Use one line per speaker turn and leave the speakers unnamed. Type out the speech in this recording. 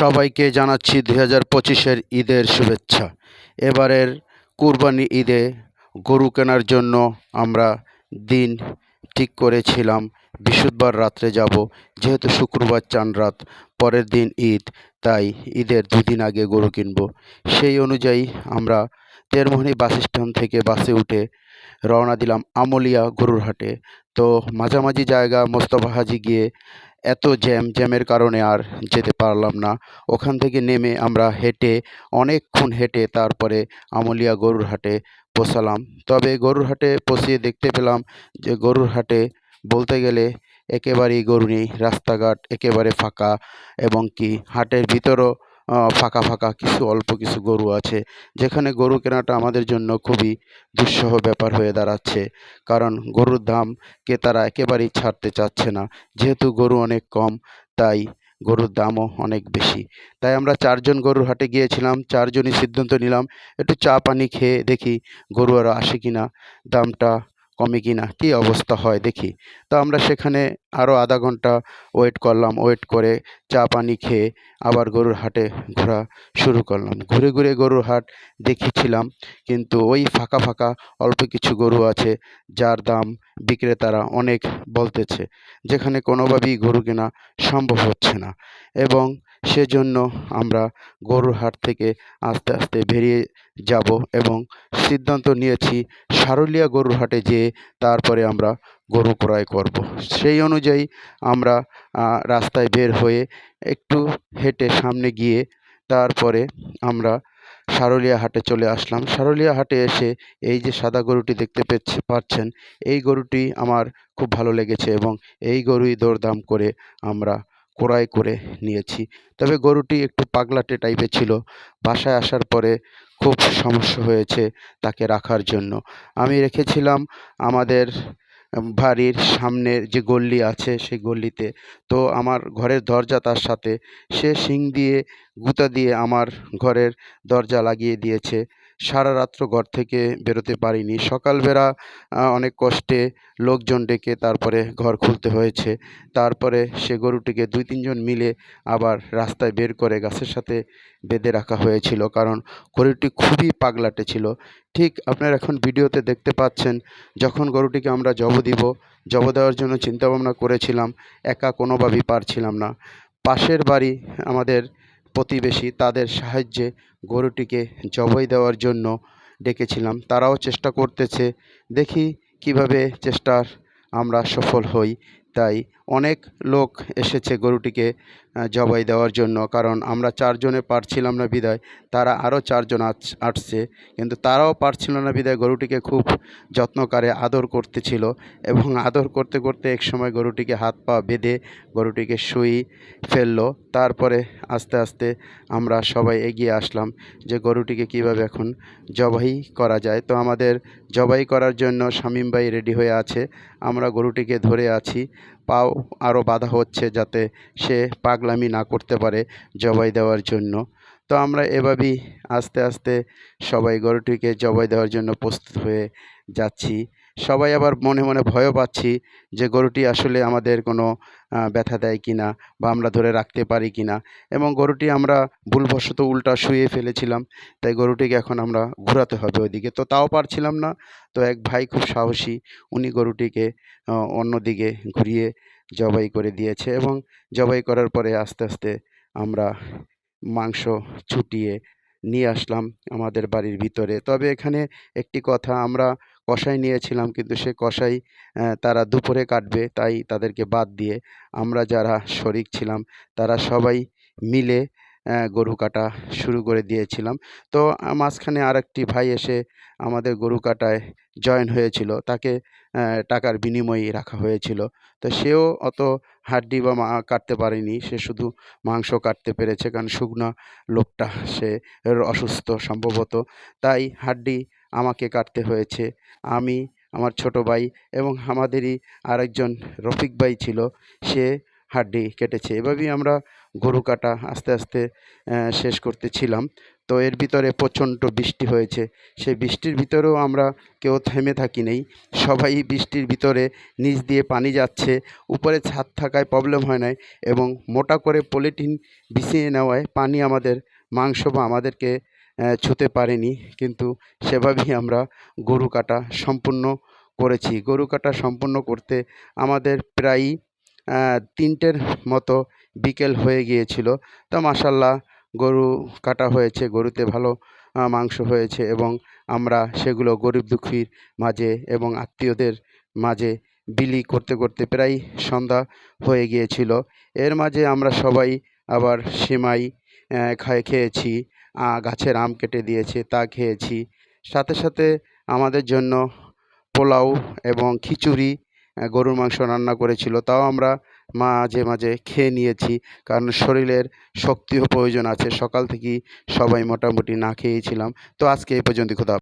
সবাইকে জানাচ্ছি 2025-এর ঈদের শুভেচ্ছা। এবারের কুরবানি ঈদে গরু কেনার জন্য আমরা দিন ঠিক করেছিলাম বৃহস্পতিবার রাত্রে যাব, যেহেতু শুক্রবার চাঁদ রাত, পরের দিন ঈদ, তাই ঈদের দুদিন আগে গরু কিনব। সেই অনুযায়ী আমরা তেরমোহনী বাস স্ট্যান্ড থেকে বাসে উঠে রওনা দিলাম আমলিয়া গরুর হাটে। তো মাঝামাঝি জায়গা মোস্তফা হাজি গিয়ে এত জ্যামের কারণে আর যেতে পারলাম না। ওখান থেকে নেমে আমরা অনেকক্ষণ হেঁটে তারপরে আমলিয়া গরুর হাটে পৌঁছালাম। তবে গরুর হাটে পৌঁছে দেখতে পেলাম যে গরুর হাটে বলতে গেলে একেবারেই গরু নেই, রাস্তাঘাট একেবারে ফাঁকা, এবং কি হাটের ভিতরও ফাঁকা ফাঁকা, অল্প কিছু গরু আছে, যেখানে গরু কেনাটা আমাদের জন্য খুবই দুঃসহ ব্যাপার হয়ে দাঁড়াচ্ছে। কারণ গরুর দাম ক্রেতারা একেবারেই ছাড়তে চাচ্ছে না, যেহেতু গরু অনেক কম, তাই গরুর দামও অনেক বেশি। তাই আমরা চারজন গরুর হাটে গিয়েছিলাম, চারজনই সিদ্ধান্ত নিলাম একটু চা পানি খেয়ে দেখি গরু আরও আসে কিনা, দামটা কমে কিনা, কী অবস্থা হয় দেখি। তো আমরা সেখানে আরও আধা ঘন্টা ওয়েট করলাম, ওয়েট করে চা পানি খেয়ে আবার গরুর হাটে ঘোরা শুরু করলাম। ঘুরে ঘুরে গরুর হাট দেখেছিলাম, কিন্তু ওই ফাঁকা ফাঁকা অল্প কিছু গরু আছে যার দাম বিক্রেতারা অনেক বলতেছে, যেখানে কোনোভাবেই গরু কেনা সম্ভব হচ্ছে না। এবং সেজন্য আমরা গরুর হাট থেকে আস্তে আস্তে বেরিয়ে যাব এবং সিদ্ধান্ত নিয়েছি সারুলিয়া গরুর হাটে যেয়ে তারপরে আমরা গরু ক্রয় করব। সেই অনুযায়ী আমরা রাস্তায় বের হয়ে একটু হেঁটে সামনে গিয়ে তারপরে আমরা সারুলিয়া হাটে চলে আসলাম। সারুলিয়া হাটে এসে এই যে সাদা গরুটি দেখতে পাচ্ছেন, এই গরুটি আমার খুব ভালো লেগেছে এবং এই গরুই দরদাম করে আমরা ক্রয় করে নিয়েছি। তবে গরুটি একটু পাগলাটে টাইপের ছিল। বাসায় আসার পরে খুব সমস্যা হয়েছে তাকে রাখার জন্য। আমি রেখেছিলাম আমাদের বাড়ির সামনের যে গল্লি আছে সেই গল্লিতে। তো আমার ঘরের দরজা তার সাথে, সে শিং দিয়ে গুঁতা দিয়ে আমার ঘরের দরজা লাগিয়ে দিয়েছে। সারা রাত্র ঘর থেকে বেরোতে পারিনি। সকালবেলা অনেক কষ্টে লোকজন ডেকে তারপরে ঘর খুলতে হয়েছে। তারপরে সে গরুটিকে 2-3 জন মিলে আবার রাস্তায় বের করে গাছের সাথে বেঁধে রাখা হয়েছিল, কারণ গরুটি খুবই পাগলাটে ছিল। ঠিক আপনারা এখন ভিডিওতে দেখতে পাচ্ছেন, যখন গরুটিকে আমরা জব দেওয়ার জন্য চিন্তাভাবনা করেছিলাম, একা কোনোভাবেই পারছিলাম না। পাশের বাড়ি আমাদের প্রতিবেশী, তাদের সাহায্যে গরুটিকে জবাই দেওয়ার জন্য ডেকেছিলাম। তারাও চেষ্টা করতেছে, দেখি কিভাবে চেষ্টার আমরা সফল হই। তাই অনেক লোক এসেছে গরুটিকে জবাই দেওয়ার জন্য, কারণ আমরা চারজনে পারছিলাম না বিধায় তারা আরও চারজন আসছে, কিন্তু তারাও পারছিল না বিধায় গরুটিকে খুব যত্নকারে আদর করতেছিল। এবং আদর করতে করতে একসময় গরুটিকে হাত পা বেঁধে গরুটিকে শুই ফেললো। তারপরে আস্তে আস্তে আমরা সবাই এগিয়ে আসলাম যে গরুটিকে কিভাবে এখন জবাই করা যায়। তো আমাদের জবাই করার জন্য শামীম ভাই রেডি হয়ে আছে। আমরা গরুটিকে ধরে আছি, পাও আরও বাঁধা হচ্ছে যাতে সে পাগলামি না করতে পারে জবাই দেওয়ার জন্য। তো আমরা এভাবেই আস্তে আস্তে সবাই গরুটিকে জবাই দেওয়ার জন্য প্রস্তুত হয়ে যাচ্ছি। সবাই আবার মনে মনে ভয়ও পাচ্ছি যে গরুটি আসলে আমাদের কোনো ব্যথা দেয় কিনা, বা আমরা ধরে রাখতে পারি কিনা। এবং গরুটি আমরা ভুলবশত উল্টা শুইয়ে ফেলেছিলাম, তাই গরুটিকে এখন আমরা ঘোরাতে হবে ওইদিকে, তো তাও পারছিলাম না। তো এক ভাই খুব সাহসী, উনি গরুটিকে অন্যদিকে ঘুরিয়ে জবাই করে দিয়েছে, এবং জবাই করার পরে আস্তে আস্তে আমরা মাংস ছুটিয়ে নিয়ে আসলাম আমাদের বাড়ির ভিতরে। তবে এখানে একটি কথা, আমরা কষাই নিয়েছিলাম, কিন্তু সে কষাই তারা দুপুরে কাটবে, তাই তাদেরকে বাদ দিয়ে আমরা যারা শরিক ছিলাম তারা সবাই মিলে গরু কাটা শুরু করে দিয়েছিলাম। তো মাঝখানে আরেকটি ভাই এসে আমাদের গরু কাটায় জয়েন হয়েছিল, তাকে টাকার বিনিময়ে রাখা হয়েছিল। তো সেও অত হাড্ডি বা কাটতে পারেনি, সে শুধু মাংস কাটতে পেরেছে, কারণ শুকনা লোকটা, সে অসুস্থ সম্ভবত, তাই হাড্ডি আমাকে কাটতে হয়েছে। আমি, আমার ছোট ভাই এবং আমাদেরই আরেকজন রফিক ভাই ছিল, সে হাড্ডি কেটেছে। এভাবেই আমরা গরু কাটা আস্তে আস্তে শেষ করতেছিলাম। তো এর ভিতরে প্রচণ্ড বৃষ্টি হয়েছে। সেই বৃষ্টির ভিতরেও আমরা কেউ থেমে থাকি নাই, সবাই বৃষ্টির ভিতরে নিচ দিয়ে পানি যাচ্ছে। উপরে ছাদ থাকায় প্রবলেম হয় নাই এবং মোটা করে পলিথিন বিছিয়ে নেওয়ায় পানি আমাদের মাংস বা আমাদেরকে ছুঁতে পারেনি। কিন্তু সেভাবেই আমরা গরু কাটা সম্পূর্ণ করেছি। গরু কাটা সম্পূর্ণ করতে আমাদের প্রায়ই 3টের মতো বিকেল হয়ে গিয়েছিল। তো মাশাআল্লাহ গরু কাটা হয়েছে, গরুতে ভালো মাংস হয়েছে এবং আমরা সেগুলো গরিব দুঃখীর মাঝে এবং আত্মীয়দের মাঝে বিলি করতে করতে প্রায় সন্ধ্যা হয়ে গিয়েছিল। এর মাঝে আমরা সবাই আবার সেমাই খেয়েছি, গাছের আম কেটে দিয়েছে তা খেয়েছি। সাথে সাথে আমাদের জন্য পোলাও এবং খিচুড়ি গরুর মাংস রান্না করেছিল, তাও আমরা মাঝে মাঝে খেয়ে নিয়েছি, কারণ শরীরের শক্তিও প্রয়োজন আছে। সকাল থেকেই সবাই মোটামুটি না খেয়েই ছিলাম। তো আজকে এই পর্যন্তই। খোদা।